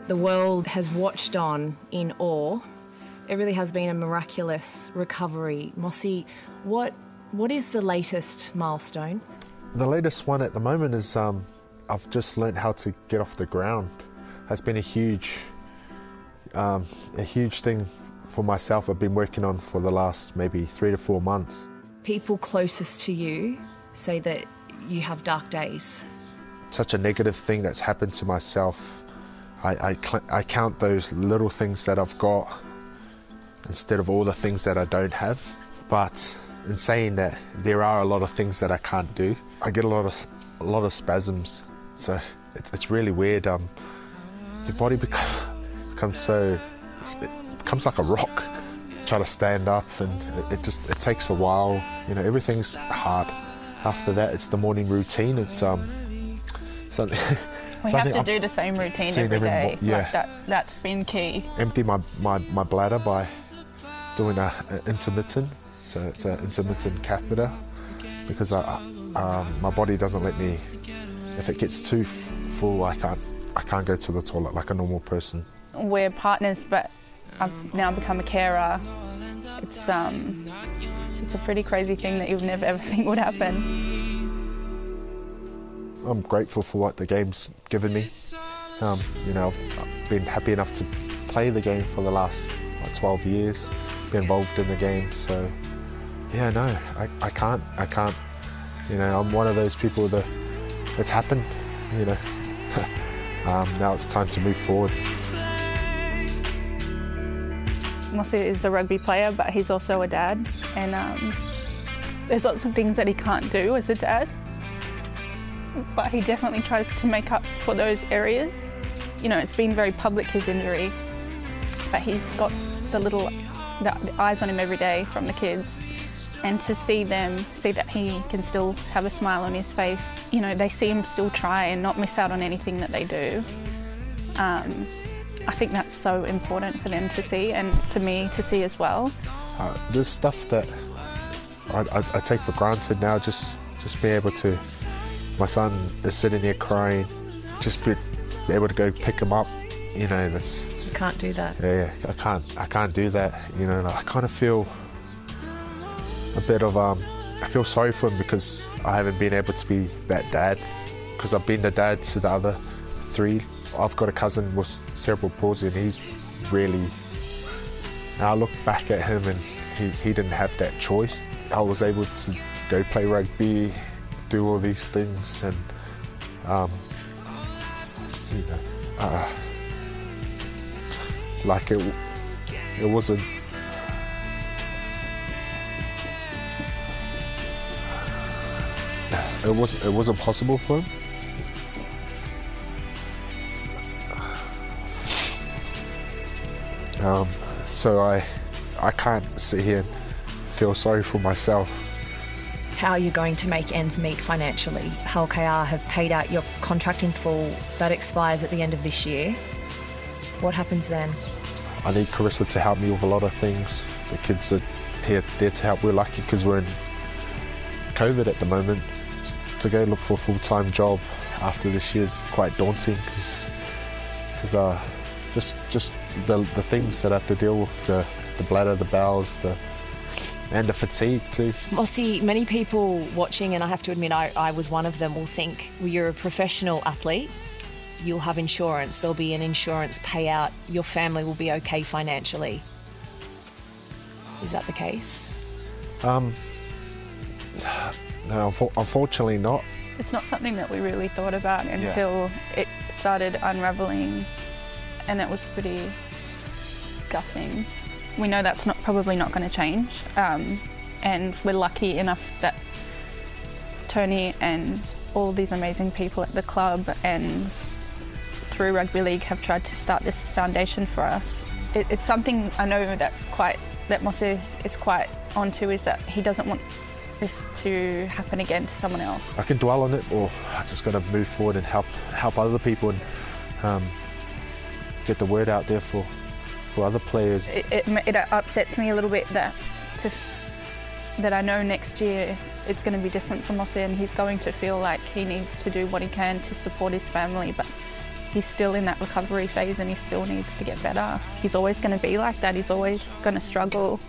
The world has watched on in awe. It really has been a miraculous recovery. Mossy, what is the latest milestone? The latest one at the moment is I've just learnt how to get off the ground. That's been a huge thing for myself. I've been working on for the last maybe 3 to 4 months. People closest to you say that you have dark days. Such a negative thing that's happened to myself. I count those little things that I've got instead of all the things that I don't have. But in saying that, there are a lot of things that I can't do. I get a lot of spasms, so it's really weird. Your body becomes like a rock. Try to stand up, and it takes a while. You know, everything's hard. After that, it's the morning routine. It's something. We have to do the same routine every day. Yeah. Like that's been key. Empty my bladder by doing an intermittent. So it's an intermittent catheter, because my body doesn't let me. If it gets too full, I can't go to the toilet like a normal person. We're partners, but I've now become a carer. It's a pretty crazy thing that you would never ever think would happen. I'm grateful for what the game's given me. You know, I've been happy enough to play the game for the last 12 years, be involved in the game. So, yeah, no, I can't. You know, I'm one of those people that's happened. You know, now it's time to move forward. Mossy is a rugby player, but he's also a dad, and there's lots of things that he can't do as a dad. But he definitely tries to make up for those areas. You know, it's been very public, his injury, but he's got the eyes on him every day from the kids, and to see that he can still have a smile on his face. You know, they see him still try and not miss out on anything that they do. I think that's so important for them to see, and for me to see as well. There's stuff that I take for granted now, just be able to. My son is sitting there crying, just be able to go pick him up. You know, You can't do that. Yeah, I can't do that. You know, and I kind of feel a bit of I feel sorry for him, because I haven't been able to be that dad, because I've been the dad to the other 3. I've got a cousin with cerebral palsy, and he's really. I look back at him, and he didn't have that choice. I was able to go play rugby, do all these things, and you know, like it wasn't. It wasn't possible for him. So I can't sit here and feel sorry for myself. How are you going to make ends meet financially? Hull KR have paid out your contract in full. That expires at the end of this year. What happens then? I need Carissa to help me with a lot of things. The kids are there to help. We're lucky because we're in COVID at the moment. To go look for a full-time job after this year is quite daunting, because just the things that I have to deal with, the bladder, the bowels, and the fatigue too. Mossy, many people watching, and I have to admit I was one of them, will think, well, you're a professional athlete, you'll have insurance, there'll be an insurance payout, your family will be okay financially. Is that the case? No, unfortunately not. It's not something that we really thought about until it started unravelling, and it was pretty gutting. We know that's probably not going to change, and we're lucky enough that Tony and all these amazing people at the club and through Rugby League have tried to start this foundation for us. It's something I know that Mossy is quite onto, is that he doesn't want this to happen again to someone else. I can dwell on it, or I just got to move forward and help other people and get the word out there for other players. It upsets me a little bit that I know next year it's going to be different for Mossy, and he's going to feel like he needs to do what he can to support his family, but he's still in that recovery phase and he still needs to get better. He's always going to be like that. He's always going to struggle.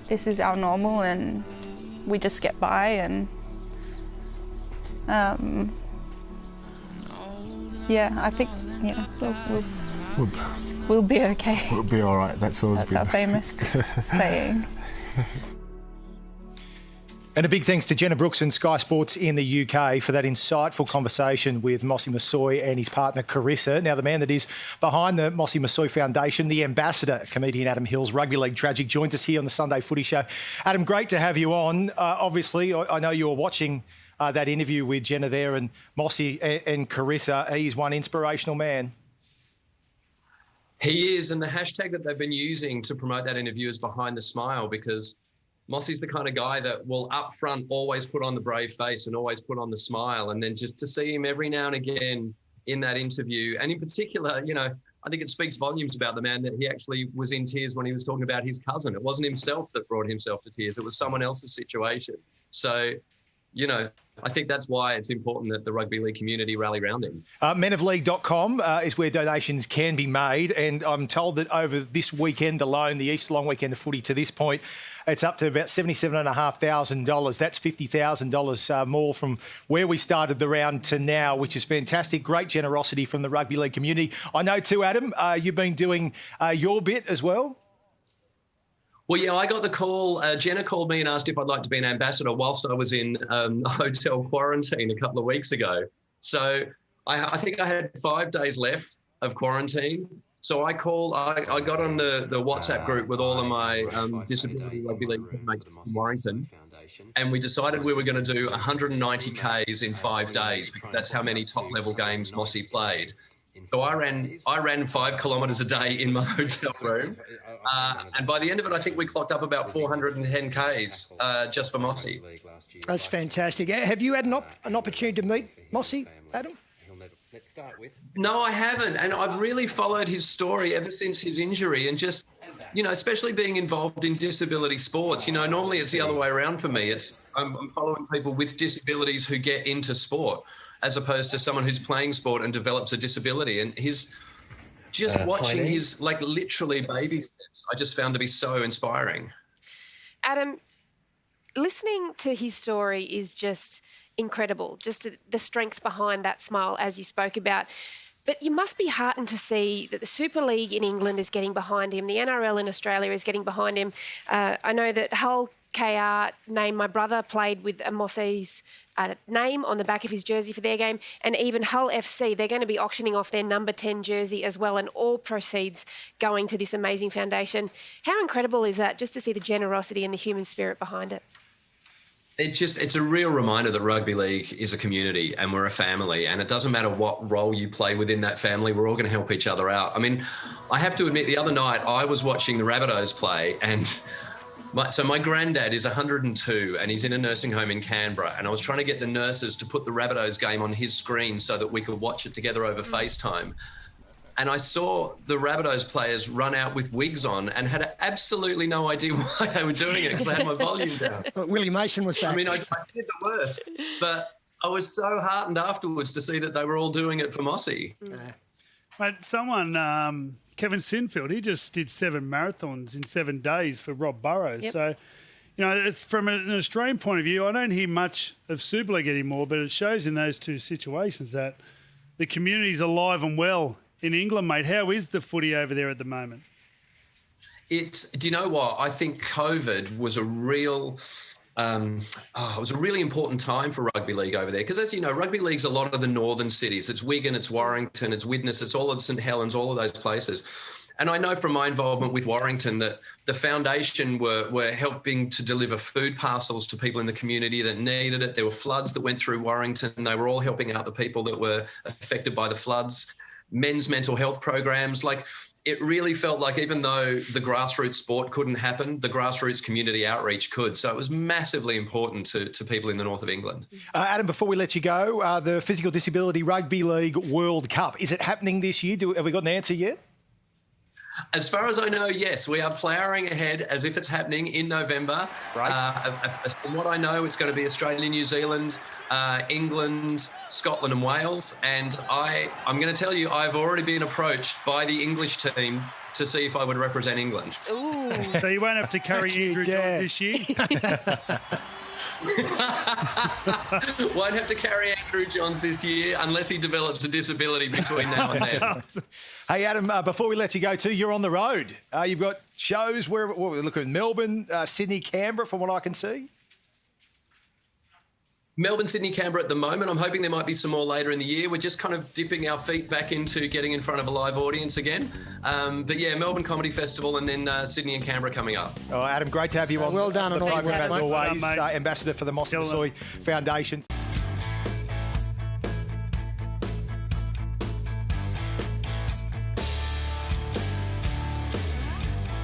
This is our normal and we just get by, and I think we'll be okay. We'll be all right. That's our famous saying. And a big thanks to Jenna Brooks and Sky Sports in the UK for that insightful conversation with Mossy Masoi and his partner Carissa. Now, the man that is behind the Mossy Masoi Foundation, the ambassador, comedian Adam Hills, Rugby League Tragic, joins us here on the Sunday Footy Show. Adam, great to have you on. Obviously, I know you were watching that interview with Jenna there, and Mossy and Carissa. He's one inspirational man. He is, and the hashtag that they've been using to promote that interview is Behind the Smile, because Mossy's the kind of guy that will up front always put on the brave face and always put on the smile. And then just to see him every now and again in that interview, and in particular, you know, I think it speaks volumes about the man that he actually was in tears when he was talking about his cousin. It wasn't himself that brought himself to tears. It was someone else's situation. So, you know, I think that's why it's important that the rugby league community rally around him. menofleague.com is where donations can be made. And I'm told that over this weekend alone, the Easter long weekend of footy to this point, it's up to about $77,500. That's $50,000 more from where we started the round to now, which is fantastic. Great generosity from the rugby league community. I know too, Adam, you've been doing your bit as well. Well, yeah, I got the call. Jenna called me and asked if I'd like to be an ambassador whilst I was in hotel quarantine a couple of weeks ago. So I think I had 5 days left of quarantine. So I got on the WhatsApp group with all of my disability rugby league teammates from Warrington, and we decided we were going to do 190 Ks in 5 days, because that's how many top-level games Mossy played. So I ran 5 kilometres a day in my hotel room. And by the end of it, I think we clocked up about 410 Ks just for Mossy. That's fantastic. Have you had an opportunity to meet Mossy, Adam? No, I haven't. And I've really followed his story ever since his injury, and just, you know, especially being involved in disability sports. You know, normally it's the other way around for me. I'm following people with disabilities who get into sport, as opposed to someone who's playing sport and develops a disability. And watching his, like, literally baby steps, I just found to be so inspiring. Adam, listening to his story is just incredible, just the strength behind that smile, as you spoke about. But you must be heartened to see that the Super League in England is getting behind him, the NRL in Australia is getting behind him. I know that Hull KR name, my brother played with a Mossy's name on the back of his jersey for their game, and even Hull FC, they're going to be auctioning off their number 10 jersey as well, and all proceeds going to this amazing foundation. How incredible is that, just to see the generosity and the human spirit behind it? It's a real reminder that rugby league is a community and we're a family, and it doesn't matter what role you play within that family, we're all going to help each other out. I mean, I have to admit, the other night I was watching the Rabbitohs play, and my granddad is 102 and he's in a nursing home in Canberra, and I was trying to get the nurses to put the Rabbitohs game on his screen so that we could watch it together over FaceTime. And I saw the Rabbitohs players run out with wigs on and had absolutely no idea why they were doing it, because I had my volume down. Willie Mason was back. I mean, I did the worst, but I was so heartened afterwards to see that they were all doing it for Mossy. Mate, someone, Kevin Sinfield, he just did 7 marathons in 7 days for Rob Burrows. Yep. So, you know, it's from an Australian point of view, I don't hear much of Super League anymore, but it shows in those two situations that the community's alive and well in England, mate. How is the footy over there at the moment? Do you know what? I think COVID was a real... it was a really important time for rugby league over there, because, as you know, rugby league's a lot of the northern cities. It's Wigan, it's Warrington, it's Widnes, it's all of St Helens, all of those places. And I know from my involvement with Warrington that the foundation were helping to deliver food parcels to people in the community that needed it. There were floods that went through Warrington. They were all helping out the people that were affected by the floods. Men's mental health programs, like, it really felt like, even though the grassroots sport couldn't happen, the grassroots community outreach could. So it was massively important to people in the north of England. Adam, before we let you go, the Physical Disability Rugby League World Cup, is it happening this year? Have we got an answer yet? As far as I know, yes, we are ploughing ahead as if it's happening in November. Right. From what I know, it's going to be Australia, New Zealand, England, Scotland and Wales. And I'm going to tell you, I've already been approached by the English team to see if I would represent England. Ooh. So you won't have to carry Andrew Johns this year? Won't have to carry Andrew Johns this year unless he develops a disability between now and then. Hey, Adam, before we let you go too, you're on the road. You've got shows where we're looking at Melbourne, Sydney, Canberra, from what I can see. Melbourne, Sydney, Canberra at the moment. I'm hoping there might be some more later in the year. We're just kind of dipping our feet back into getting in front of a live audience again. But yeah, Melbourne Comedy Festival and then Sydney and Canberra coming up. Oh, Adam, great to have you on. Well done the on all your program work, as mate. always. Well done, mate. Ambassador for the Mossy Masoe Foundation.